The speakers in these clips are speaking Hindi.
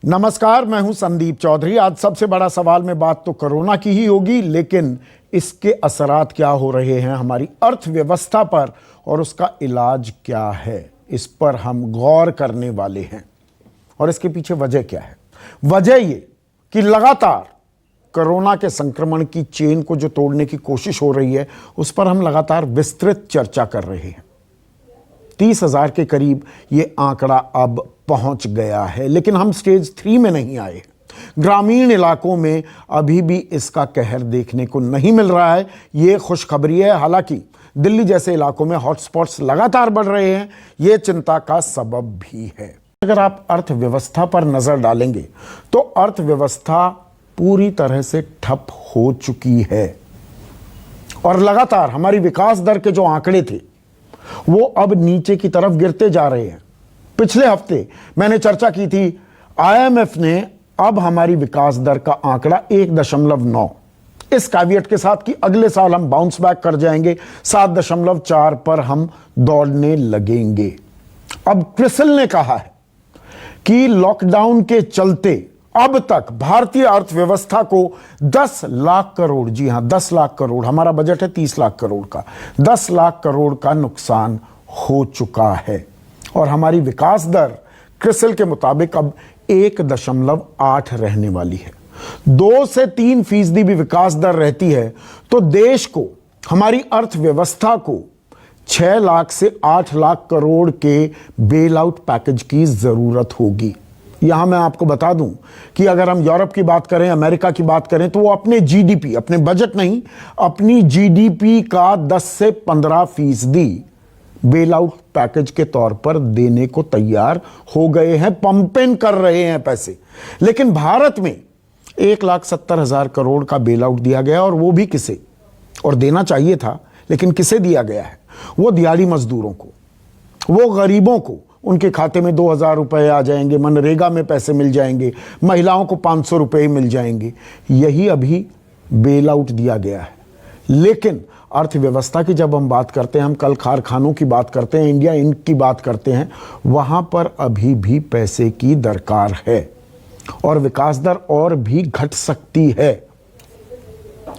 नमस्कार, मैं हूं संदीप चौधरी। आज सबसे बड़ा सवाल में बात तो कोरोना की ही होगी, लेकिन इसके असरात क्या हो रहे हैं हमारी अर्थव्यवस्था पर और उसका इलाज क्या है, इस पर हम गौर करने वाले हैं। और इसके पीछे वजह क्या है? वजह ये कि लगातार कोरोना के संक्रमण की चेन को जो तोड़ने की कोशिश हो रही है, उस पर हम लगातार विस्तृत चर्चा कर रहे हैं। 30,000 के करीब ये आंकड़ा अब पहुंच गया है, लेकिन हम स्टेज 3 में नहीं आए। ग्रामीण इलाकों में अभी भी इसका कहर देखने को नहीं मिल रहा है। ये खुशखबरी है। हालांकि दिल्ली जैसे इलाकों में हॉटस्पॉट्स लगातार बढ़ रहे हैं, ये चिंता का सबब भी है। अगर आप अर्थव्यवस्था पर नजर डालेंगे तो अर्थव्यवस्था पूरी तरह से ठप हो चुकी है और लगातार हमारी विकास दर के जो आंकड़े थे वो अब नीचे की तरफ गिरते जा रहे हैं। पिछले हफ्ते मैंने चर्चा की थी, आईएमएफ ने अब हमारी विकास दर का आंकड़ा 1.9, इस कैविएट के साथ कि अगले साल हम बाउंस बैक कर जाएंगे, 7.4 पर हम दौड़ने लगेंगे। अब क्रिसिल ने कहा है कि लॉकडाउन के चलते अब तक भारतीय अर्थव्यवस्था को 10 लाख करोड़, जी हां 10 लाख करोड़, हमारा बजट है 30 लाख करोड़ का, 10 लाख करोड़ का नुकसान हो चुका है। और हमारी विकास दर क्रिसिल के मुताबिक अब 1.8 रहने वाली है। 2 से 3% भी विकास दर रहती है तो देश को, हमारी अर्थव्यवस्था को 6 लाख से 8 लाख करोड़ के बेल आउट पैकेज की जरूरत होगी। यहां मैं आपको बता दूं कि अगर हम यूरोप की बात करें, अमेरिका की बात करें, तो वो अपने जीडीपी, अपने बजट नहीं, अपनी जीडीपी का 10 से 15% बेल आउट पैकेज के तौर पर देने को तैयार हो गए हैं, पंपिंग कर रहे हैं पैसे। लेकिन भारत में 1,70,000 करोड़ का बेल आउट दिया गया, और वो भी किसे, और देना चाहिए था लेकिन किसे दिया गया है? वो दिहाड़ी मजदूरों को, वो गरीबों को, उनके खाते में 2,000 रुपए आ जाएंगे, मनरेगा में पैसे मिल जाएंगे, महिलाओं को 500 रुपए मिल जाएंगे। यही अभी बेल आउट दिया गया है। लेकिन अर्थव्यवस्था की जब हम बात करते हैं, हम कल कारखानों की बात करते हैं, इंडिया इंक की बात करते हैं, वहां पर अभी भी पैसे की दरकार है और विकास दर और भी घट सकती है।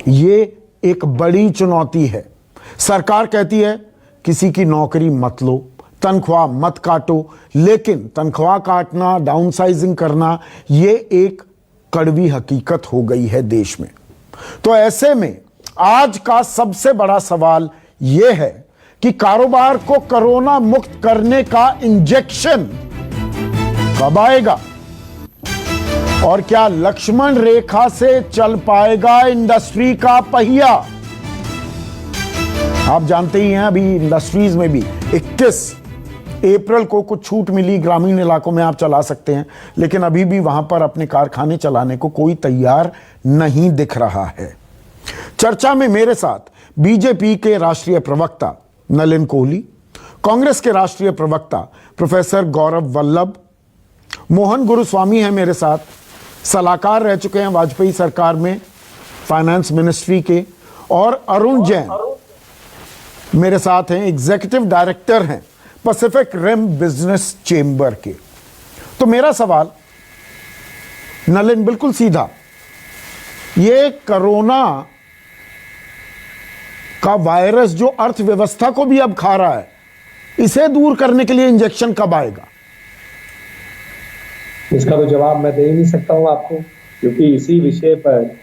ये एक बड़ी चुनौती है। सरकार कहती है किसी की नौकरी मत लो, तनख्वाह मत काटो, लेकिन तनख्वाह काटना, डाउनसाइजिंग करना, ये एक कड़वी हकीकत हो गई है देश में। तो ऐसे में आज का सबसे बड़ा सवाल यह है कि कारोबार को कोरोना मुक्त करने का इंजेक्शन कब आएगा और क्या लक्ष्मण रेखा से चल पाएगा इंडस्ट्री का पहिया। आप जानते ही हैं, अभी इंडस्ट्रीज में भी 21 अप्रैल को कुछ छूट मिली, ग्रामीण इलाकों में आप चला सकते हैं, लेकिन अभी भी वहां पर अपने कारखाने चलाने को कोई तैयार नहीं दिख रहा है। चर्चा में मेरे साथ बीजेपी के राष्ट्रीय प्रवक्ता नलिन कोहली, कांग्रेस के राष्ट्रीय प्रवक्ता प्रोफेसर गौरव वल्लभ, मोहन गुरुस्वामी हैं मेरे साथ, सलाहकार रह चुके हैं वाजपेयी सरकार में फाइनेंस मिनिस्ट्री के, और अरुण जैन मेरे साथ हैं, एग्जीक्यूटिव डायरेक्टर हैं पैसिफिक रिम बिजनेस चेंबर के। तो मेरा सवाल नलिन बिल्कुल सीधा, ये कोरोना का वायरस जो अर्थव्यवस्था को भी अब खा रहा है, इसे दूर करने के लिए इंजेक्शन कब आएगा? इसका तो जवाब मैं दे ही नहीं सकता हूं आपको, क्योंकि इसी विषय पर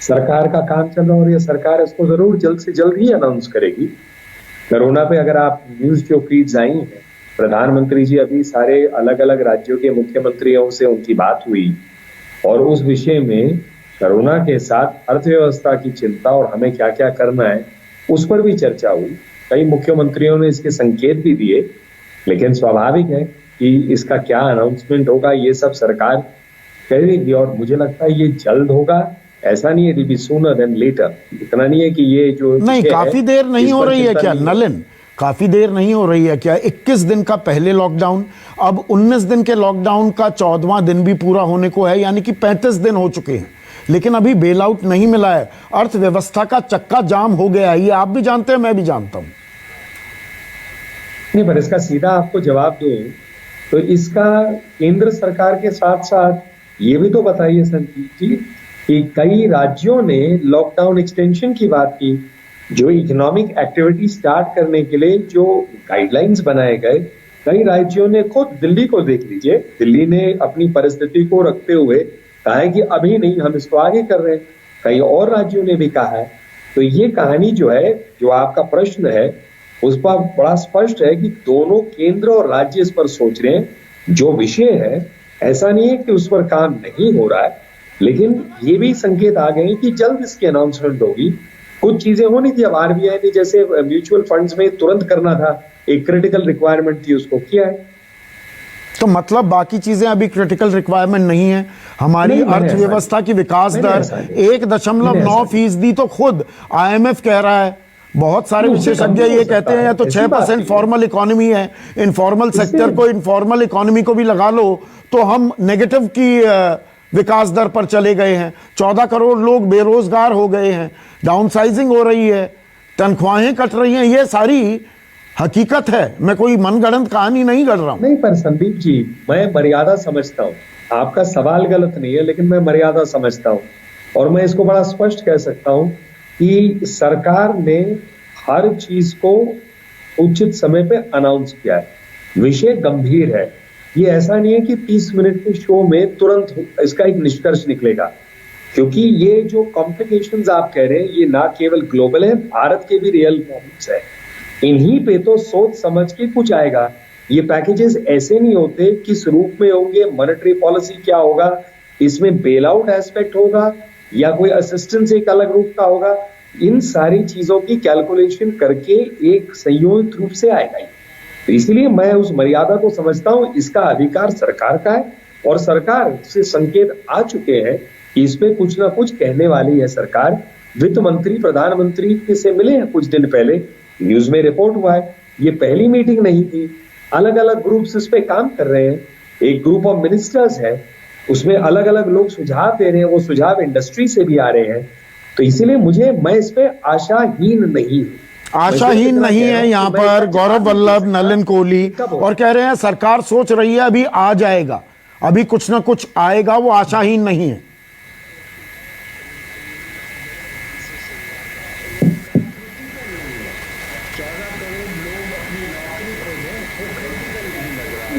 सरकार का काम चल रहा है और ये सरकार इसको जरूर जल्द से जल्द ही अनाउंस करेगी। कोरोना पे अगर आप न्यूज जो फीड्स आई हैं, प्रधानमंत्री जी अभी सारे अलग अलग राज्यों के मुख्यमंत्रियों से उनकी बात हुई और उस विषय में कोरोना के साथ अर्थव्यवस्था की चिंता और हमें क्या क्या करना है उस पर भी चर्चा हुई। कई मुख्यमंत्रियों ने इसके संकेत भी दिए, लेकिन स्वाभाविक है कि इसका क्या अनाउंसमेंट होगा ये सब सरकार करेगी और मुझे लगता है ये जल्द होगा। ऐसा नहीं है, it will be sooner than later. इतना नहीं है कि ये जो नहीं, काफी देर नहीं हो रही है क्या नलिन? काफी देर नहीं हो रही है क्या? 21 दिन का पहले लॉकडाउन, अब 19 दिन के लॉकडाउन का 14वां दिन भी पूरा होने को है, यानी कि 35 दिन हो चुके हैं, लेकिन अभी बेल आउट नहीं मिला है। अर्थव्यवस्था का चक्का जाम हो गया है, ये आप भी जानते हैं, मैं भी जानता हूं। नहीं, पर इसका सीधा आपको जवाब दूं तो इसका केंद्र सरकार के साथ साथ ये भी तो बताइए संदीप जी कि कई राज्यों ने लॉकडाउन एक्सटेंशन की बात की, जो इकोनॉमिक एक्टिविटी स्टार्ट करने के लिए जो गाइडलाइंस बनाए गए, कई राज्यों ने, खुद दिल्ली को देख लीजिए, दिल्ली ने अपनी परिस्थिति को रखते हुए कहा है कि अभी नहीं, हम इसको आगे कर रहे हैं। कई और राज्यों ने भी कहा है। तो ये कहानी जो है, जो आपका प्रश्न है, उस पर बड़ा स्पष्ट है कि दोनों केंद्र और राज्य इस पर सोच रहे हैं। जो विषय है, ऐसा नहीं है कि उस पर काम नहीं हो रहा है, लेकिन ये भी संकेत आ गए हैं कि जल्द इसकी अनाउंसमेंट होगी। कुछ चीजें होनी थी, अब आरबीआई ने जैसे म्यूचुअल फंड्स में तुरंत करना था, एक क्रिटिकल रिक्वायरमेंट थी, उसको किया है। तो मतलब बाकी चीजें अभी क्रिटिकल रिक्वायरमेंट नहीं है। हमारी अर्थव्यवस्था की विकास दर 1.9% तो खुद आईएमएफ कह रहा है। बहुत सारे विशेषज्ञ ये कहते हैं तो 6% फॉर्मल इकोनॉमी है, इनफॉर्मल सेक्टर को, इनफॉर्मल इकोनॉमी को भी लगा लो तो हम नेगेटिव की विकास दर पर चले गए हैं। 14 करोड़ लोग बेरोजगार हो गए हैं, डाउनसाइजिंग हो रही है, तनख्वाहें कट रही हैं। ये सारी हकीकत है, मैं कोई मनगढ़ंत कहानी नहीं कर रहा हूं। नहीं, पर संदीप जी, मैं मर्यादा समझता हूं। आपका सवाल गलत नहीं है, लेकिन मैं मर्यादा समझता हूं और मैं इसको बड़ा स्पष्ट कह सकता हूं कि सरकार ने हर चीज को उचित समय पे अनाउंस किया है। विषय गंभीर है। ये ऐसा नहीं है कि 30 मिनट के शो में तुरंत इसका एक निष्कर्ष निकलेगा, क्योंकि ये जो कॉम्प्लिकेशंस आप कह रहे हैं, ये ना केवल ग्लोबल है, भारत के भी रियल प्रॉब्लम्स है। इन्हीं पे तो सोच समझ के कुछ आएगा। ये पैकेजेस ऐसे नहीं होते, किस रूप में होंगे, मॉनेटरी पॉलिसी क्या होगा, इसमें बेल आउट एस्पेक्ट होगा या कोई असिस्टेंस एक अलग रूप का होगा। इन सारी चीजों की कैलकुलेशन करके एक संयोजित रूप से आएगा। तो इसलिए मैं उस मर्यादा को समझता हूं। इसका अधिकार सरकार का है और सरकार से संकेत आ चुके हैं कि इस पे कुछ ना कुछ कहने वाली है सरकार। वित्त मंत्री प्रधानमंत्री से मिले हैं कुछ दिन पहले, न्यूज में रिपोर्ट हुआ है। ये पहली मीटिंग नहीं थी, अलग अलग ग्रुप्स इस पे काम कर रहे हैं। एक ग्रुप ऑफ मिनिस्टर्स है, उसमें अलग अलग लोग सुझाव दे रहे हैं, वो सुझाव इंडस्ट्री से भी आ रहे हैं। तो इसीलिए मैं इस पे आशाहीन नहीं हूं। आशाहीन नहीं है यहाँ पर गौरव वल्लभ, नलिन कोहली, और कह रहे हैं सरकार सोच रही है अभी आ जाएगा, अभी कुछ ना कुछ आएगा, वो आशाहीन नहीं है।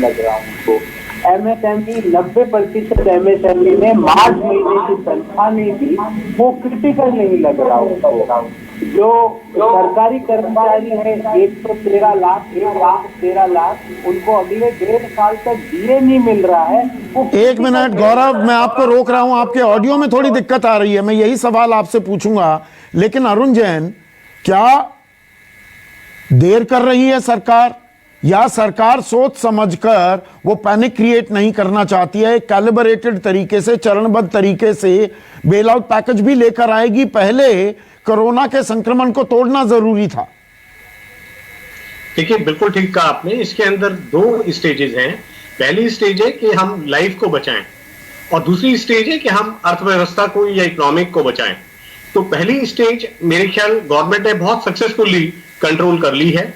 लग रहा उनको एमएसएमई 90% एमएसएमई में मार्च महीने की तनख्वाह नहीं दी, वो क्रिटिकल नहीं लग रहा उनको। जो सरकारी कर्मचारी है 113 लाख, 1,13 लाख, उनको अगले 1.5 साल तक डीए नहीं मिल रहा है। एक मिनट गौरव, मैं आपको रोक रहा हूं, आपके ऑडियो में थोड़ी दिक्कत आ रही है, मैं यही सवाल आपसे पूछूंगा। लेकिन अरुण जैन, क्या देर कर रही है सरकार, या सरकार सोच समझकर वो पैनिक क्रिएट नहीं करना चाहती है, कैलिब्रेटेड तरीके से, चरणबद्ध तरीके से बेल आउट पैकेज भी लेकर आएगी? पहले कोरोना के संक्रमण को तोड़ना जरूरी था। देखिए, बिल्कुल ठीक कहा आपने। इसके अंदर 2 स्टेजेस हैं। पहली स्टेज है कि हम लाइफ को बचाएं और दूसरी स्टेज है कि हम अर्थव्यवस्था को या इकोनॉमिक को बचाएं। तो पहली स्टेज मेरे ख्याल गवर्नमेंट ने बहुत सक्सेसफुली कंट्रोल कर ली है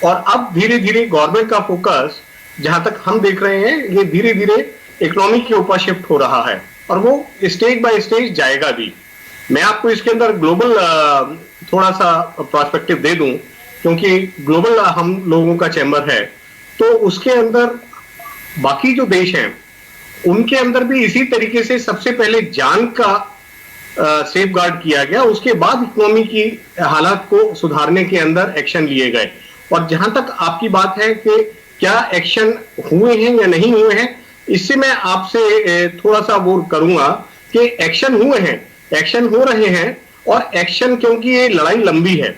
और अब धीरे धीरे गवर्नमेंट का फोकस, जहां तक हम देख रहे हैं, ये धीरे धीरे इकोनॉमी के ऊपर शिफ्ट हो रहा है और वो स्टेज बाय स्टेज जाएगा भी। मैं आपको इसके अंदर ग्लोबल थोड़ा सा पर्सपेक्टिव दे दूं, क्योंकि ग्लोबल हम लोगों का चैम्बर है, तो उसके अंदर बाकी जो देश हैं उनके अंदर भी इसी तरीके से सबसे पहले जान का सेफ गार्ड किया गया, उसके बाद इकोनॉमी की हालात को सुधारने के अंदर एक्शन लिए गए। और जहां तक आपकी बात है कि क्या एक्शन हुए हैं या नहीं हुए हैं, इससे मैं आपसे थोड़ा सा वो करूंगा कि एक्शन हुए हैं, एक्शन हो रहे हैं, और एक्शन, क्योंकि ये लड़ाई लंबी है,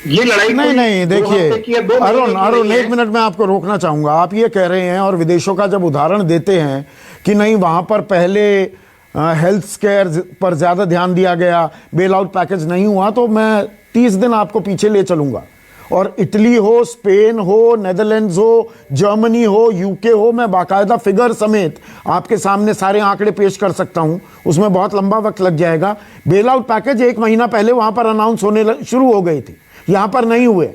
ये लड़ाई नहीं देखिए अरुण, 1 मिनट में आपको रोकना चाहूंगा। आप ये कह रहे हैं और विदेशों का जब उदाहरण देते हैं कि नहीं वहां पर पहले हेल्थ केयर पर ज्यादा ध्यान दिया गया, बेल आउट पैकेज नहीं हुआ, तो मैं 30 दिन आपको पीछे ले चलूंगा और इटली हो, स्पेन हो, नेदरलैंड्स हो, जर्मनी हो, यूके हो, मैं बाकायदा फिगर समेत आपके सामने सारे आंकड़े पेश कर सकता हूं। उसमें बहुत लंबा वक्त लग जाएगा। बेल आउट पैकेज 1 महीना पहले वहां पर अनाउंस होने शुरू हो गए थे, यहां पर नहीं हुए।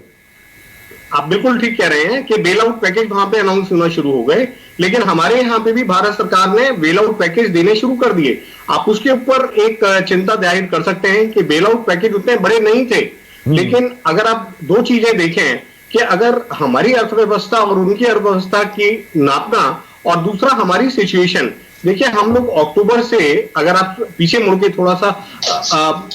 आप बिल्कुल ठीक कह रहे हैं कि बेल आउट पैकेज वहां पे अनाउंस होना शुरू हो गए, लेकिन हमारे यहाँ पे भी भारत सरकार ने बेल आउट पैकेज देने शुरू कर दिए। आप उसके ऊपर एक चिंता जाहिर कर सकते हैं कि बेल आउट पैकेज उतने बड़े नहीं थे, लेकिन अगर आप दो चीजें देखें कि अगर हमारी अर्थव्यवस्था और उनकी अर्थव्यवस्था की नापना, और दूसरा हमारी सिचुएशन, देखिए हम लोग अक्टूबर से, अगर आप पीछे मुड़ के थोड़ा सा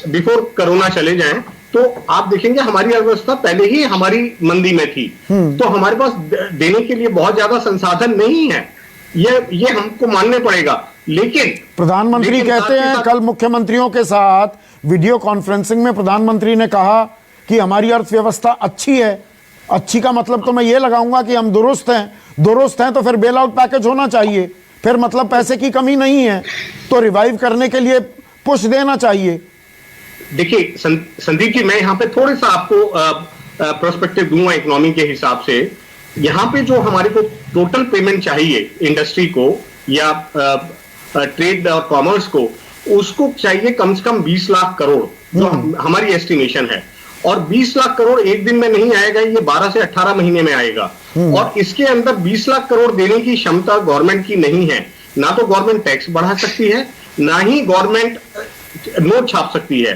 बिफोर कोरोना चले जाएं, तो आप देखेंगे हमारी अर्थव्यवस्था पहले ही हमारी मंदी में थी, तो हमारे पास देने के लिए बहुत ज्यादा संसाधन नहीं है, ये हमको मानने पड़ेगा। लेकिन प्रधानमंत्री कहते हैं, कल मुख्यमंत्रियों के साथ वीडियो कॉन्फ्रेंसिंग में प्रधानमंत्री ने कहा कि हमारी अर्थव्यवस्था अच्छी है। अच्छी का मतलब तो मैं ये लगाऊंगा कि हम दुरुस्त हैं तो फिर बेल आउट पैकेज होना चाहिए, फिर मतलब पैसे की कमी नहीं है तो रिवाइव करने के लिए पुश देना चाहिए। देखिए संदीप जी, मैं यहाँ पे थोड़ा सा आपको पर्सपेक्टिव दूंगा इकोनॉमी के हिसाब से। यहाँ पे जो हमारे को टोटल पेमेंट चाहिए इंडस्ट्री को या ट्रेड और कॉमर्स को, उसको चाहिए कम से कम 20 लाख करोड़, जो हमारी एस्टिमेशन है। और 20 लाख करोड़ एक दिन में नहीं आएगा, ये 12 से 18 महीने में आएगा। और इसके अंदर 20 लाख करोड़ देने की क्षमता गवर्नमेंट की नहीं है। ना तो गवर्नमेंट टैक्स बढ़ा सकती है, ना ही गवर्नमेंट नोट छाप सकती है।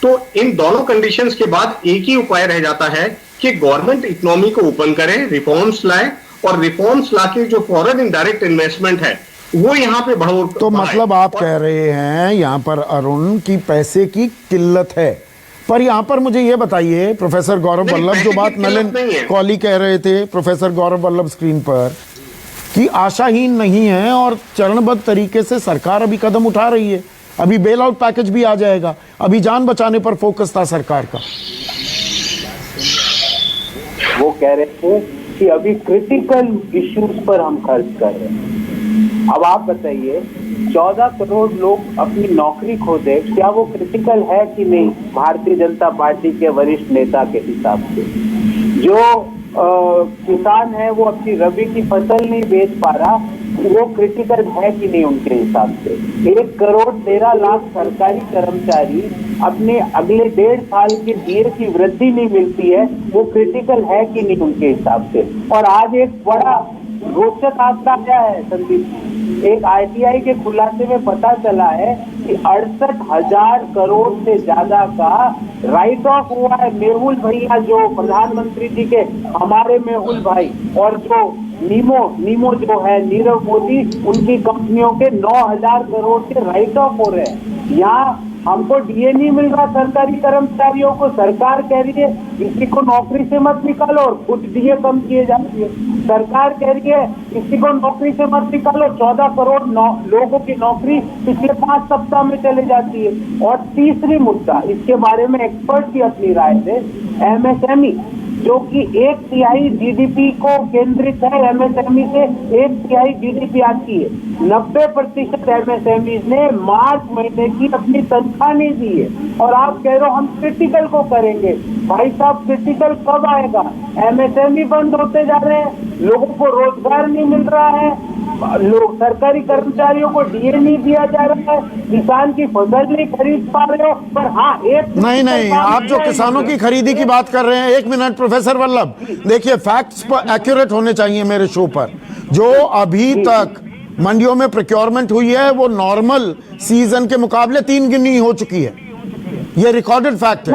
तो इन दोनों कंडीशंस के बाद एक ही उपाय रह जाता है कि गवर्नमेंट इकोनॉमी को ओपन करे, रिफॉर्म्स लाए, और रिफॉर्म्स लाके जो फॉरेन इनडायरेक्ट इन्वेस्टमेंट है वो यहाँ पे बढ़ो। तो मतलब आप कह रहे हैं यहाँ पर अरुण की पैसे की किल्लत है। पर यहाँ पर मुझे ये बताइए, प्रोफेसर गौरव वल्लभ, जो बात नलिन कौली कह रहे थे, प्रोफेसर गौरव वल्लभ स्क्रीन पर, कि आशाहीन नहीं है और चरणबद्ध तरीके से सरकार अभी कदम उठा रही है। अभी बेल आउट पैकेज भी आ जाएगा, अभी जान बचाने पर फोकस था सरकार का। वो कह रहे थे कि अभी क्रिटिकल इश्यूज पर हम खर्च कर रहे हैं। अब आप बताइए, 14 करोड़ लोग अपनी नौकरी खो दे, क्या वो क्रिटिकल है कि नहीं? भारतीय जनता पार्टी के वरिष्ठ नेता के हिसाब से जो किसान है वो अपनी रबी की फसल नहीं बेच पा रहा, वो क्रिटिकल है कि नहीं उनके हिसाब से? 1 करोड़ 13 लाख सरकारी कर्मचारी अपने अगले 1.5 साल के डीए की वृद्धि नहीं मिलती है, वो क्रिटिकल है कि नहीं उनके हिसाब से? और आज एक बड़ा रोचक आंकड़ा क्या है संदीप, एक आरटीआई के खुलासे में पता चला है कि 68,000 करोड़ से ज्यादा का राइट ऑफ हुआ है। मेहुल भैया, जो प्रधानमंत्री जी के हमारे मेहुल भाई, और जो नीमो जो है नीरव मोदी, उनकी कंपनियों के 9,000 करोड़ के राइट ऑफ हो रहे हैं। यहाँ हमको डीए नहीं मिल रहा सरकारी कर्मचारियों को, सरकार कह रही है किसी को नौकरी से मत निकालो और खुद डीए कम किए जाती है। सरकार कह रही है किसी को नौकरी से मत निकालो, 14 करोड़ लोगों की नौकरी पिछले 5 सप्ताह में चले जाती है। और तीसरी मुद्दा, इसके बारे में एक्सपर्ट की अपनी राय दे, एमएसएमई जो कि 1/3 जीडीपी को केंद्रित है, एमएसएमई से 1/3 जीडीपी आती है। 90% एमएसएमई ने मार्च महीने की अपनी तनख्वाह नहीं दी है, और आप कह रहे हो हम क्रिटिकल को करेंगे। भाई साहब, क्रिटिकल कब आएगा? एमएसएमई बंद होते जा रहे हैं, लोगों को रोजगार नहीं मिल रहा है, लोग सरकारी कर्मचारियों को डीए नहीं दिया जा रहा है, किसान की फसल नहीं खरीद पा रहे हो। पर हाँ, एक नहीं, आप जो किसानों की खरीदी की बात कर रहे हैं, 1 मिनट प्रोफेसर वल्लभ, देखिए फैक्ट्स पर एक्यूरेट होने चाहिए मेरे शो पर। जो अभी तक मंडियों में प्रोक्योरमेंट हुई है वो नॉर्मल सीजन के मुकाबले 3 गुनी हो चुकी है, ये रिकॉर्डेड फैक्ट है।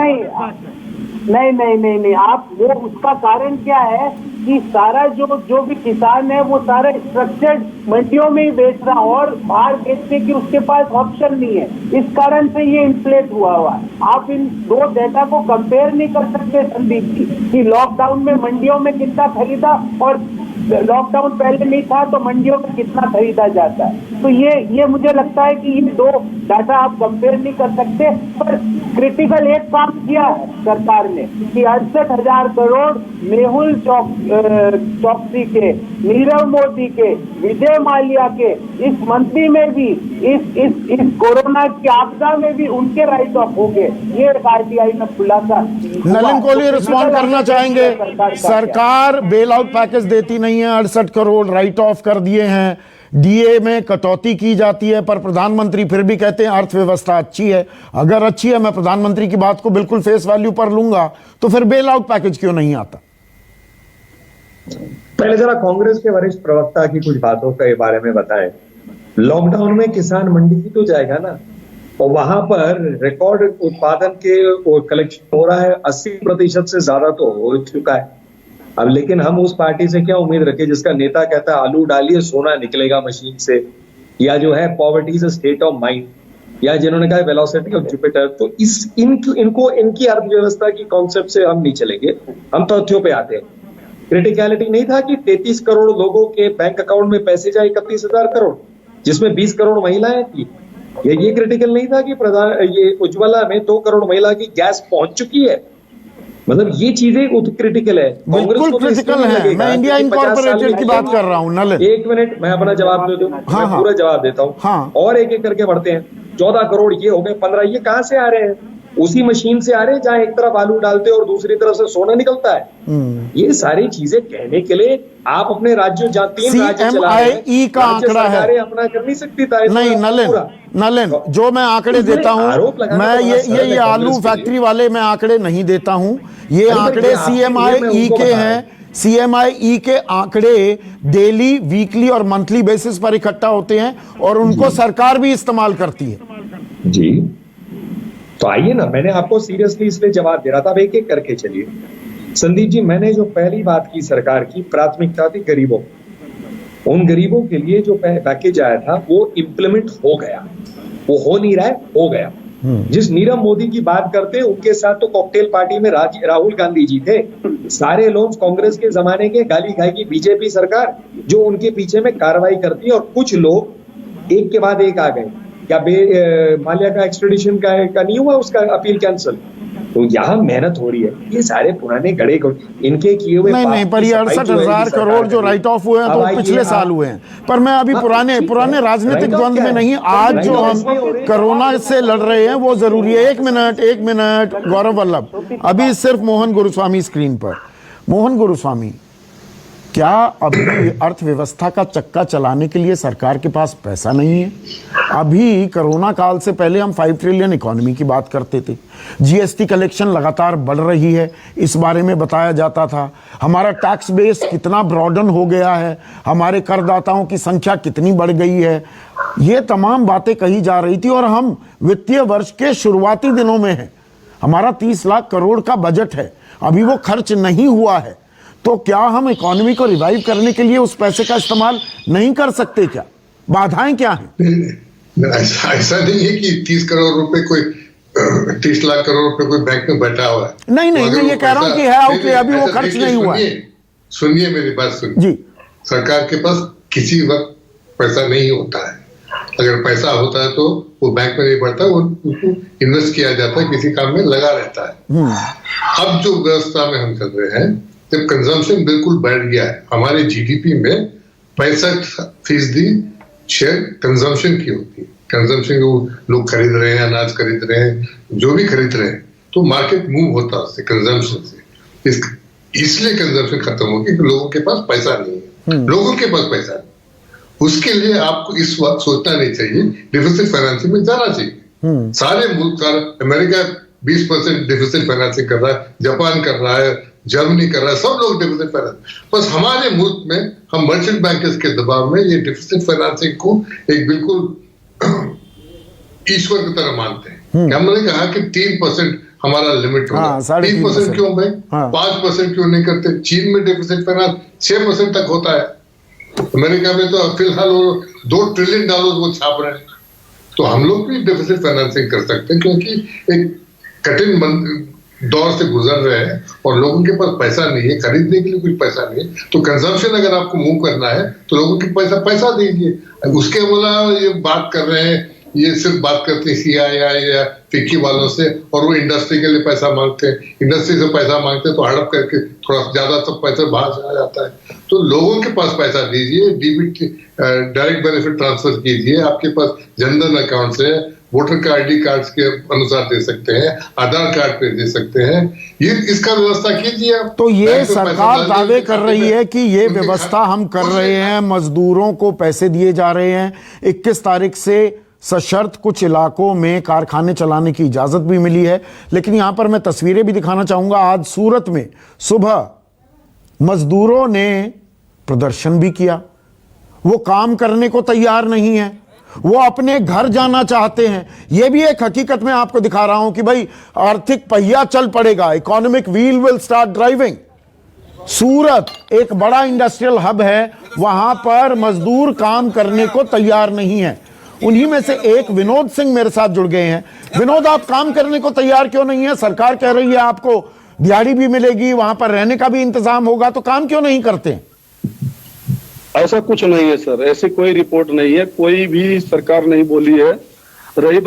नहीं, आप वो, उसका कारण क्या है कि सारा जो भी किसान है वो सारा स्ट्रक्चर्ड मंडियों में ही बेच रहा, और बाहर बेचने की उसके पास ऑप्शन नहीं है। इस कारण से ये इन्फ्लेट हुआ है। आप इन दो डेटा को कंपेयर नहीं कर सकते संदीप जी, कि लॉकडाउन में मंडियों में कितना खरीदा और लॉकडाउन पहले नहीं था तो मंडियों में कितना खरीदा जाता है। तो ये मुझे लगता है कि ये दो डाटा आप कंपेयर नहीं कर सकते। पर क्रिटिकल एक काम किया है सरकार ने कि 68,000 करोड़ मेहुल चौकसी के, नीरव मोदी के, विजय माल्या के इस मंत्री में भी, इस कोरोना की आपदा में भी उनके राइट ऑफ हो गए। ये आरटीआई में खुलासा। नलिन कोहली रिस्पॉन्ड करना चाहेंगे। सरकार बेल आउट पैकेज देती नहीं है, 68 करोड़ राइट ऑफ कर दिए हैं, डीए में कटौती की जाती है, पर प्रधानमंत्री फिर भी कहते हैं अर्थव्यवस्था अच्छी है। अगर अच्छी है, मैं प्रधानमंत्री की बात को बिल्कुल फेस वैल्यू पर लूंगा, तो फिर बेल आउट पैकेज क्यों नहीं आता? पहले जरा कांग्रेस के वरिष्ठ प्रवक्ता की कुछ बातों के बारे में बताएं। लॉकडाउन में किसान मंडी ही तो जाएगा ना, और वहां पर रिकॉर्ड उत्पादन के कलेक्शन हो रहा है, 80% से ज्यादा तो हो चुका है। अब लेकिन हम उस पार्टी से क्या उम्मीद रखें जिसका नेता कहता है आलू डालिए सोना निकलेगा मशीन से, या जो है poverty is a state of mind, या जिन्होंने कहा वेलोसिटी ऑफ जुपिटर। तो इनकी अर्थव्यवस्था की कॉन्सेप्ट से हम नहीं चलेंगे, हम तथ्यों पे आते हैं। क्रिटिकलिटी नहीं था कि 33 करोड़ लोगों के बैंक अकाउंट में पैसे जाए, 31,000 करोड़, जिसमें 20 करोड़ महिलाएं थी। ये क्रिटिकल नहीं था कि ये उज्ज्वला में 2 करोड़ महिला की गैस पहुंच चुकी है। मतलब ये चीजें क्रिटिकल है, बिल्कुल क्रिटिकल है। मैं इंडिया इनकॉर्पोरेटेड की बात कर रहा हूं। नलिन, 1 मिनट मैं अपना जवाब दे दूं। हाँ, मैं पूरा जवाब देता हूं। हाँ। और एक एक करके बढ़ते हैं। 14 करोड़ ये हो गए, 15 ये कहां से आ रहे हैं? उसी मशीन से आ रहे हैं जहां एक तरफ आलू डालते और दूसरी तरफ से सोना निकलता है। ये सारी चीजें कहने के लिए आप अपने राज्यों जाती हैं, राज्य चला रहे हैं, CMIE का आंकड़ा है, अपना कर नहीं सकती था। नहीं नलिन, जो मैं आंकड़े देता हूं, मैं ये आलू फैक्ट्री वाले मैं आंकड़े नहीं देता हूं। ये आंकड़े CMIE के हैं। CMIE के आंकड़े डेली, वीकली और मंथली बेसिस पर इकट्ठा होते हैं और उनको सरकार भी इस्तेमाल करती है। जी, तो आइए ना, मैंने आपको सीरियसली इसलिए जवाब दे रहा था। अब एक एक करके चलिए। संदीप जी, मैंने जो पहली बात की, सरकार की प्राथमिकता थी गरीबों। उन गरीबों के लिए जो पैकेज आया था वो इम्प्लीमेंट हो गया, वो हो नहीं रहा है, हो गया। जिस नीरव मोदी की बात करते उनके साथ तो कॉकटेल पार्टी में राहुल गांधी जी थे। सारे लोग कांग्रेस के जमाने के गाली खाएगी बीजेपी सरकार, जो उनके पीछे में कार्रवाई करती है। और कुछ लोग एक के बाद एक आ गए। क्या माल्या का एक्सट्रेडिशन का नहीं हुआ, उसका अपील कैंसिल। तो यहाँ मेहनत हो रही है। ये सारे पुराने गड़े इनके किए हुए नहीं, पर ये 68,000 करोड़ जो राइट ऑफ हुए हैं तो पिछले साल हुए हैं। पर मैं अभी पुराने राजनीतिक द्वंद्व में नहीं, आज जो हम कोरोना से लड़ रहे हैं वो जरूरी है। एक मिनट गौरव वल्लभ, अभी सिर्फ मोहन गुरुस्वामी स्क्रीन पर। मोहन गुरुस्वामी, क्या अभी अर्थव्यवस्था का चक्का चलाने के लिए सरकार के पास पैसा नहीं है? अभी कोरोना काल से पहले हम 5 ट्रिलियन इकोनॉमी की बात करते थे। जीएसटी कलेक्शन लगातार बढ़ रही है, इस बारे में बताया जाता था। हमारा टैक्स बेस कितना ब्रॉडन हो गया है, हमारे करदाताओं की संख्या कितनी बढ़ गई है, ये तमाम बातें कही जा रही थी। और हम वित्तीय वर्ष के शुरुआती दिनों में हैं। हमारा 30 लाख करोड़ का बजट है, अभी वो खर्च नहीं हुआ है। तो क्या हम इकोनॉमी को रिवाइव करने के लिए उस पैसे का इस्तेमाल नहीं कर सकते? क्या बाधाएं क्या हैं? ऐसा नहीं है कि 30 करोड़ रुपए कोई 30 लाख करोड़ रुपए कोई बैंक में बैठा हुआ है। नहीं, मैं ये कह रहा हूं कि है आउटले, अभी वो खर्च नहीं हुआ है। सुनिए मेरी बात, सुनिए जी। सरकार के पास किसी वक्त पैसा नहीं होता है। अगर पैसा होता है तो वो बैंक में नहीं बढ़ता, वो इन्वेस्ट किया जाता है, किसी काम में लगा रहता है। अब जो व्यवस्था में हम चल रहे हैं, जब कंजम्पशन बिल्कुल बढ़ गया है, हमारे जीडीपी में 65% शेयर कंजम्पशन की होती है। कंजम्पशन लोग खरीद रहे हैं, अनाज खरीद रहे हैं, जो भी खरीद रहे हैं, तो मार्केट मूव होता है उससे, कंजम्पशन से। इसलिए कंजम्पशन खत्म हो गया कि लोगों के पास पैसा नहीं है। लोगों के पास पैसा नहीं, उसके लिए आपको इस वक्त सोचना नहीं चाहिए, डिफिसिट फाइनेंसिंग में जाना चाहिए। सारे मुल्क, अमेरिका 20% डिफिसिट फाइनेंसिंग कर रहा है, जापान कर रहा है, जर्मनी कर रहा है, सब लोग डिफिसिट फाइनेंस। बस हमारे मुल्क में हम मर्चेंट बैंकर्स के दबाव में ये डिफिसिट फाइनेंसिंग को एक बिल्कुल ईश्वर की तरह मानते हैं। हमने कहा कि 3% हमारा लिमिट होगा। 3% क्यों भाई? 5% क्यों नहीं करते? चीन में डिफिसिट फाइनेंस 6% तक होता है। अमेरिका में तो फिलहाल वो $2 ट्रिलियन वो छाप रहे हैं। तो हम लोग भी डिफिसिट फाइनेंसिंग कर सकते हैं, क्योंकि एक कठिन दौर से गुजर रहे हैं और लोगों के पास पैसा नहीं है, खरीदने के लिए कुछ पैसा नहीं है। तो कंजम्पशन अगर आपको मूव करना है तो लोगों के पैसा दीजिए। उसके अलावा ये बात कर रहे हैं, ये सिर्फ बात करते हैं CII या फिक्की वालों से, और वो इंडस्ट्री के लिए पैसा मांगते हैं। इंडस्ट्री से पैसा मांगते हैं तो हड़प करके थोड़ा ज्यादा सब पैसा बाहर चला जाता है। तो लोगों के पास पैसा दीजिए, DBT डायरेक्ट बेनिफिट ट्रांसफर कीजिए। आपके पास जनधन अकाउंट है, वोटर का ID कार्ड के अनुसार दे सकते हैं, आधार कार्ड पे दे सकते हैं, ये इसका व्यवस्था कीजिए आप। तो ये सरकार दावे कर रही है कि ये व्यवस्था हम कर रहे हैं, मजदूरों को पैसे दिए जा रहे हैं। 21 तारीख से सशर्त कुछ इलाकों में कारखाने चलाने की इजाजत भी मिली है। लेकिन यहां पर मैं तस्वीरें भी दिखाना चाहूंगा। आज सूरत में सुबह मजदूरों ने प्रदर्शन भी किया, वो काम करने को तैयार नहीं है, वो अपने घर जाना चाहते हैं। यह भी एक हकीकत मैं आपको दिखा रहा हूं कि भाई आर्थिक पहिया चल पड़ेगा, economic wheel will start driving. Surat एक बड़ा इंडस्ट्रियल हब है, वहां पर मजदूर काम करने को तैयार नहीं है। उन्हीं में से एक विनोद सिंह मेरे साथ जुड़ गए हैं। विनोद, आप काम करने को तैयार क्यों नहीं है? सरकार कह रही है आपको दिहाड़ी भी मिलेगी, वहां पर रहने का भी इंतजाम होगा, तो काम क्यों नहीं करते? ऐसा कुछ नहीं है सर, ऐसी कोई रिपोर्ट नहीं है, कोई भी सरकार नहीं बोली है। रही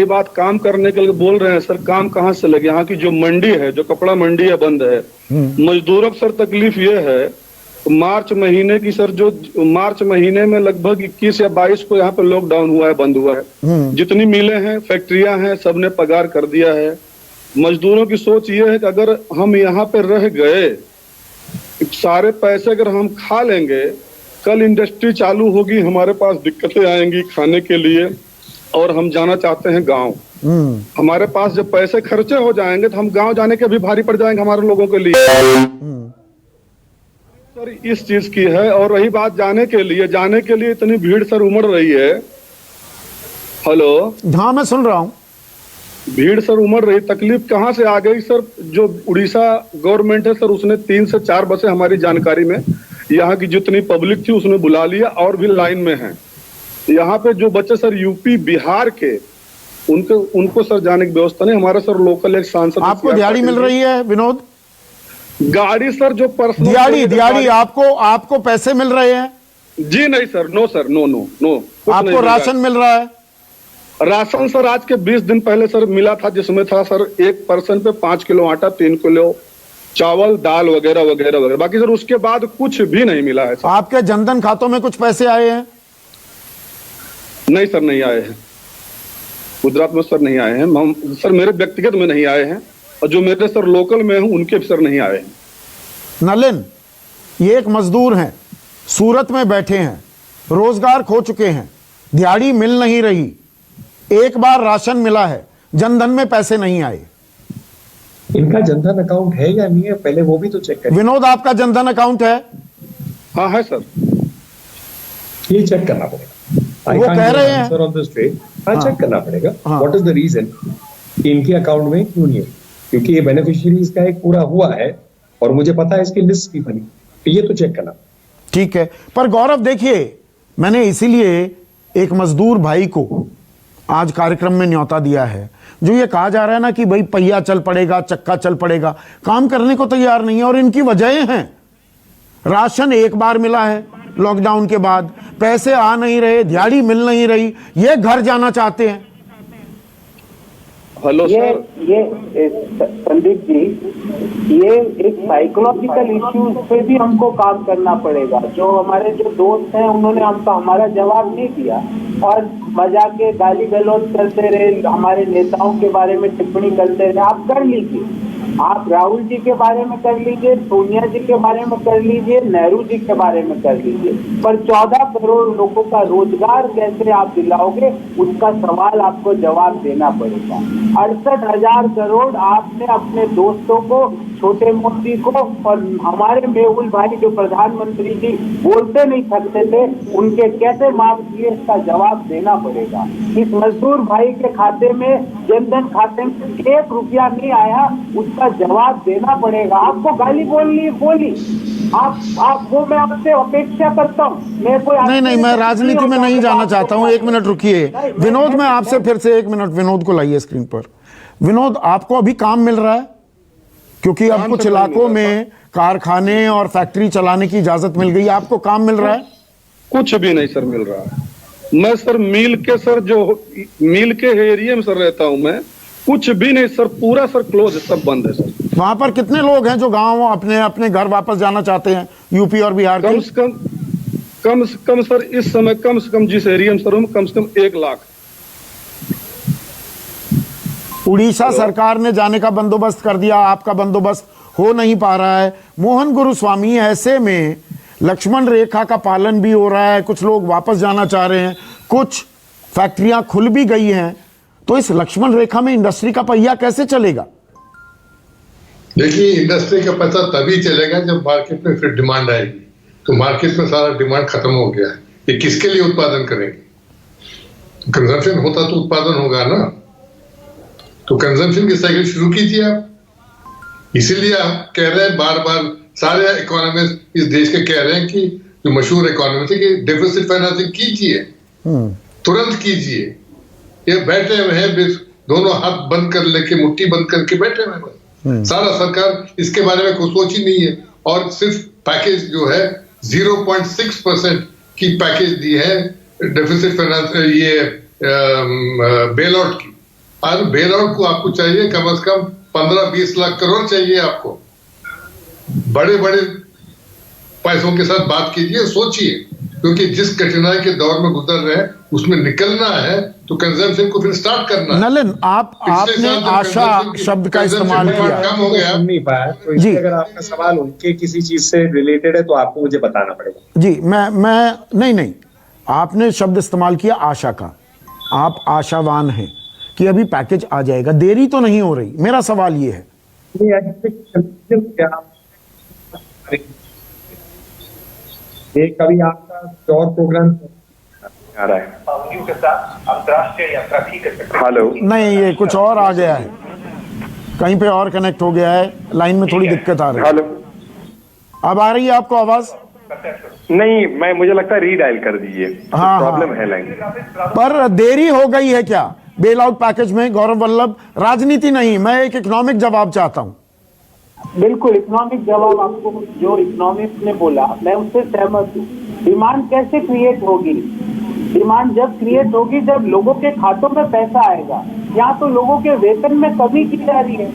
बात काम करने के लिए बोल रहे हैं सर, काम कहाँ से लगे? यहाँ की जो मंडी है, जो कपड़ा मंडी है, बंद है। मजदूरों को सर तकलीफ ये है, मार्च महीने की सर, जो मार्च महीने में लगभग 21 या 22 को यहाँ पे लॉकडाउन हुआ है, बंद हुआ है। जितनी मिलें हैं, फैक्ट्रियां हैं, सबने पगार कर दिया है। मजदूरों की सोच ये है कि अगर हम यहाँ पे रह गए, सारे पैसे अगर हम खा लेंगे, कल इंडस्ट्री चालू होगी, हमारे पास दिक्कतें आएंगी खाने के लिए, और हम जाना चाहते हैं गांव। हमारे पास जब पैसे खर्चे हो जाएंगे तो हम गांव जाने के भी भारी पड़ जाएंगे हमारे लोगों के लिए। सर इस चीज की है। और रही बात जाने के लिए इतनी भीड़ सर उमड़ रही है। हेलो, हाँ मैं सुन रहा हूं। भीड़ सर उमड़ रही, तकलीफ कहाँ से आ गई सर? जो उड़ीसा गवर्नमेंट है सर, उसने 3 से 4 बसें हमारी जानकारी में यहाँ की जितनी पब्लिक थी उसने बुला लिया, और भी लाइन में है। यहाँ पे जो बच्चे सर यूपी बिहार के, उनको सर जाने की व्यवस्था नहीं। हमारा सर लोकल एक सांसद, आपको दिहाड़ी मिल रही है विनोद? गाड़ी सर जो पर्सनल दिहाड़ी आपको पैसे मिल रहे हैं? जी नहीं सर, नो सर, नो। आपको राशन मिल रहा है? राशन सर आज के 20 दिन पहले सर मिला था, जिसमें था सर एक पर्सन पे 5 किलो आटा, 3 किलो चावल, दाल वगैरह वगैरह वगैरह। बाकी सर उसके बाद कुछ भी नहीं मिला है सर। आपके जनधन खातों में कुछ पैसे आए हैं? नहीं सर, नहीं आए हैं। गुजरात में सर नहीं आए हैं। हम सर मेरे व्यक्तिगत में नहीं आए हैं, और जो मेरे सर लोकल में हूं उनके भी सर नहीं आए हैं। नलिन, ये एक मजदूर हैं, सूरत में बैठे हैं, रोजगार खो चुके हैं, दिहाड़ी मिल नहीं रही, एक बार राशन मिला है, जनधन में पैसे नहीं आए। इनका जनधन अकाउंट है या नहीं है, पहले वो भी तो चेक करें। विनोद, आपका जनधन अकाउंट है? हाँ है सर, ये चेक करना पड़ेगा। वो कह रहे हैं सर ऑन द स्ट्रेट, हाँ चेक करना पड़ेगा। व्हाट इज द रीजन कि इनके अकाउंट में क्यों नहीं है? क्योंकि ये बेनिफिशियरीज का एक पूरा हुआ है और मुझे पता है इसकी लिस्ट भी बनी, तो ये तो चेक करना। ठीक है, पर गौरव देखिए, मैंने इसीलिए एक मजदूर भाई को आज कार्यक्रम में न्योता दिया है, जो ये कहा जा रहा है ना कि भाई पहिया चल पड़ेगा, चक्का चल पड़ेगा, काम करने को तैयार नहीं है। और इनकी वजहें हैं, राशन एक बार मिला है लॉकडाउन के बाद, पैसे आ नहीं रहे, दिहाड़ी मिल नहीं रही, ये घर जाना चाहते हैं। हेलो सर, ये संदीप जी, ये एक साइकोलॉजिकल इश्यूज पे भी हमको काम करना पड़ेगा। जो हमारे जो दोस्त हैं उन्होंने हमको हमारा जवाब नहीं दिया और मजाक के गाली गलौज करते रहे, हमारे नेताओं के बारे में टिप्पणी करते रहे। आप कर लीजिए, आप राहुल जी के बारे में कर लीजिए, सोनिया जी के बारे में कर लीजिए, नेहरू जी के बारे में कर लीजिए, पर 14 करोड़ लोगों का रोजगार कैसे आप दिलाओगे, उसका सवाल आपको जवाब देना पड़ेगा। 68,000 करोड़ आपने अपने दोस्तों को, छोटे मोदी को और हमारे मेहुल भाई जो प्रधानमंत्री जी बोलते नहीं थकते थे, उनके कैसे माफ किए, इसका जवाब देना पड़ेगा। इस मजदूर भाई के खाते में, जनधन खाते में 1 रुपया नहीं आया, उसका जवाब देना पड़ेगा। आपको गाली बोली आप वो मैं आपसे अपेक्षा करता हूँ। नहीं, मैं राजनीति में नहीं जाना चाहता हूँ। 1 मिनट रुकिए विनोद, मैं आपसे फिर से 1 मिनट, विनोद को लाइए स्क्रीन पर। विनोद, आपको अभी काम मिल रहा है? क्योंकि अब कुछ इलाकों में कारखाने और फैक्ट्री चलाने की इजाजत मिल गई, आपको काम मिल रहा है? कुछ भी नहीं सर मिल रहा है। मैं सर मिल के एरिया में सर रहता हूँ मैं, कुछ भी नहीं सर, पूरा सर क्लोज है, सब बंद है सर। वहां पर कितने लोग हैं जो गांव अपने अपने घर वापस जाना चाहते हैं, यूपी और बिहार के? कम से कम सर इस समय कम से कम जिस एरिया में सर हूँ, कम से कम 1 लाख। उड़ीसा सरकार ने जाने का बंदोबस्त कर दिया, आपका बंदोबस्त हो नहीं पा रहा है। मोहन गुरुस्वामी, ऐसे में लक्ष्मण रेखा का पालन भी हो रहा है, कुछ लोग वापस जाना चाह रहे हैं, कुछ फैक्ट्रियां खुल भी गई हैं, तो इस लक्ष्मण रेखा में इंडस्ट्री का पहिया कैसे चलेगा? देखिए, इंडस्ट्री का पता तभी चलेगा जब मार्केट में फिर डिमांड आएगी। तो मार्केट में सारा डिमांड खत्म हो गया है, ये किसके लिए उत्पादन करेंगे? कंजम्पशन होता तो उत्पादन होगा ना। तो कंजम्पशन की साइकिल शुरू कीजिए आप। इसीलिए आप कह रहे हैं, बार बार सारे इकोनॉमिस्ट इस देश के कह रहे हैं कि जो मशहूर इकोनॉमिस्ट है कि डेफिसिट फाइनेंसिंग कीजिए, तुरंत कीजिए। ये बैठे हुए हैं, दोनों हाथ बंद कर लेके, मुट्ठी बंद करके बैठे हुए हैं। सारा सरकार इसके बारे में कुछ सोच ही नहीं है। और सिर्फ पैकेज जो है 0.6% की पैकेज दी है डेफिसिट फाइनेंस, ये बेल आउट की। और बेल आउट को आपको चाहिए कम से कम 15-20 लाख करोड़ चाहिए आपको। बड़े बड़े पैसों के साथ बात कीजिए, सोचिए, क्योंकि जिस कठिनाई के दौर में गुजर रहे हैं उसमें निकलना है तो कंजम्पशन को फिर स्टार्ट करना है। नलिन, आपने आशा शब्द का इस्तेमाल किया, कम हो गया, सुन नहीं पाया। तो इसलिए अगर आपका सवाल उनके किसी चीज से रिलेटेड है तो आपको मुझे बताना पड़ेगा। जी, मैं नहीं, आपने शब्द इस्तेमाल किया आशा का। आप आशावान हैं कि अभी पैकेज आ जाएगा, देरी तो नहीं हो रही? मेरा सवाल ये है। ये कभी आपका और प्रोग्राम आ रहा है के साथ अंतर्राष्ट्रीय यात्रा भी कर सकते हैं। हेलो, नहीं, ये कुछ और आ गया है, कहीं पे और कनेक्ट हो गया है, लाइन में थोड़ी दिक्कत आ रही है। हेलो, अब आ रही है आपको आवाज? नहीं, मुझे लगता है रीडायल कर दीजिए। हाँ, प्रॉब्लम है लाइन पर देरी हो गई है क्या बेल आउट पैकेज में? गौरव वल्लभ, राजनीति नहीं, मैं एक इकोनॉमिक जवाब चाहता हूं। बिल्कुल इकोनॉमिक जवाब आपको जो इकोनॉमिक्स ने बोला, मैं उससे सहमत हूँ। डिमांड कैसे क्रिएट होगी? डिमांड जब क्रिएट होगी जब लोगों के खातों में पैसा आएगा। यहाँ तो लोगों के वेतन में कमी की जा रही है।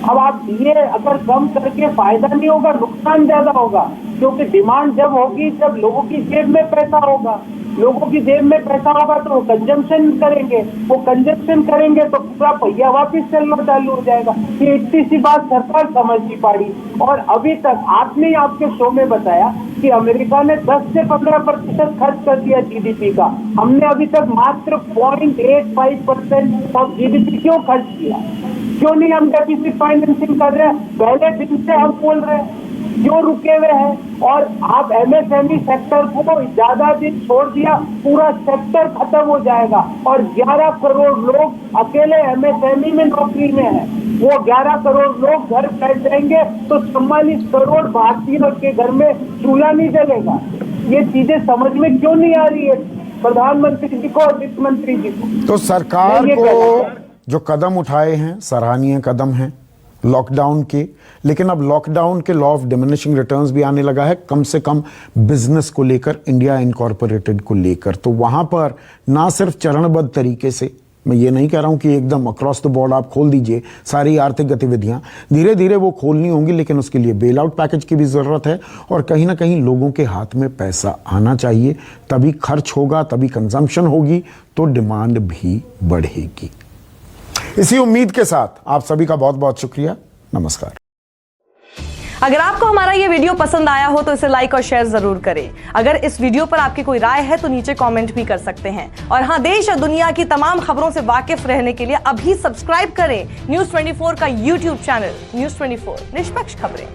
अब आप दिए अगर कम करके फायदा नहीं होगा, नुकसान ज्यादा होगा, क्योंकि डिमांड जब होगी जब लोगों की जेब में पैसा होगा। लोगों की जेब में पैसा होगा तो वो कंजम्पशन करेंगे, वो कंजम्पशन करेंगे तो पूरा पहिया वापिस चलना चालू हो जाएगा। ये इतनी सी बात सरकार समझ नहीं पाड़ी। और अभी तक आपने ही आपके शो में बताया कि अमेरिका ने 10 से 15% खर्च कर दिया जीडीपी का। हमने अभी तक मात्र 0.85% ऑफ जीडीपी क्यों खर्च किया? क्यों नहीं हम डेफिसिट फाइनेंसिंग कर रहे हैं? पहले दिन से हम बोल रहे हैं, क्यों रुके हुए हैं? और आप एमएसएमई सेक्टर को ज्यादा दिन छोड़ दिया, पूरा सेक्टर खत्म हो जाएगा। और 11 करोड़ लोग अकेले एमएसएमई में नौकरी में हैं। वो 11 करोड़ लोग घर बैठ जाएंगे तो 44 करोड़ भारतीयों के घर में चूल्हा नहीं जलेगा। ये चीजें समझ में क्यों नहीं आ रही है प्रधानमंत्री जी को और वित्त मंत्री जी को? तो सरकार को जो कदम उठाए हैं सराहनीय कदम हैं लॉकडाउन के, लेकिन अब लॉकडाउन के लॉ ऑफ डिमिनिशिंग रिटर्न्स भी आने लगा है, कम से कम बिजनेस को लेकर, इंडिया इनकॉर्पोरेटेड को लेकर। तो वहां पर ना सिर्फ चरणबद्ध तरीके से, मैं ये नहीं कह रहा हूं कि एकदम अक्रॉस द बोर्ड आप खोल दीजिए सारी आर्थिक गतिविधियां, धीरे धीरे वो खोलनी होंगी, लेकिन उसके लिए बेल आउट पैकेज की भी जरूरत है। और कहीं ना कहीं लोगों के हाथ में पैसा आना चाहिए, तभी खर्च होगा, तभी कंजम्पशन होगी, तो डिमांड भी बढ़ेगी। इसी उम्मीद के साथ आप सभी का बहुत बहुत शुक्रिया। नमस्कार। अगर आपको हमारा ये वीडियो पसंद आया हो तो इसे लाइक और शेयर जरूर करें। अगर इस वीडियो पर आपकी कोई राय है तो नीचे कमेंट भी कर सकते हैं। और हाँ, देश और दुनिया की तमाम खबरों से वाकिफ रहने के लिए अभी सब्सक्राइब करें न्यूज़ 24 का यूट्यूब चैनल। न्यूज़ 24, निष्पक्ष खबरें।